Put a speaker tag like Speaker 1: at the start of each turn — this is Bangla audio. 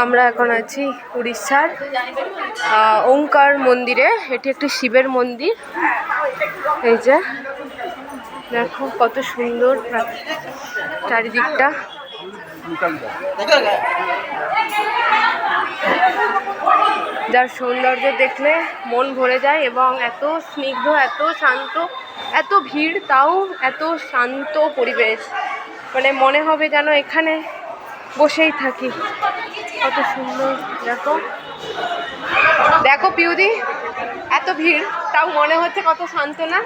Speaker 1: আমরা এখন আছি উড়িষ্যার ওঙ্কার মন্দিরে। এটি একটি শিবের মন্দির। এই যে দেখো কত সুন্দর চারিদিকটা। যার সৌন্দর্য দেখলে মন ভরে যায় এবং এত স্নিগ্ধ, এত শান্ত, এত ভিড় তাও এত শান্ত পরিবেশ, মানে মনে হবে যেন এখানে বসেই থাকি। কত সুন্দর দেখো, দেখো পিউদি, এত ভিড় তাও মনে হচ্ছে কত শান্ত না।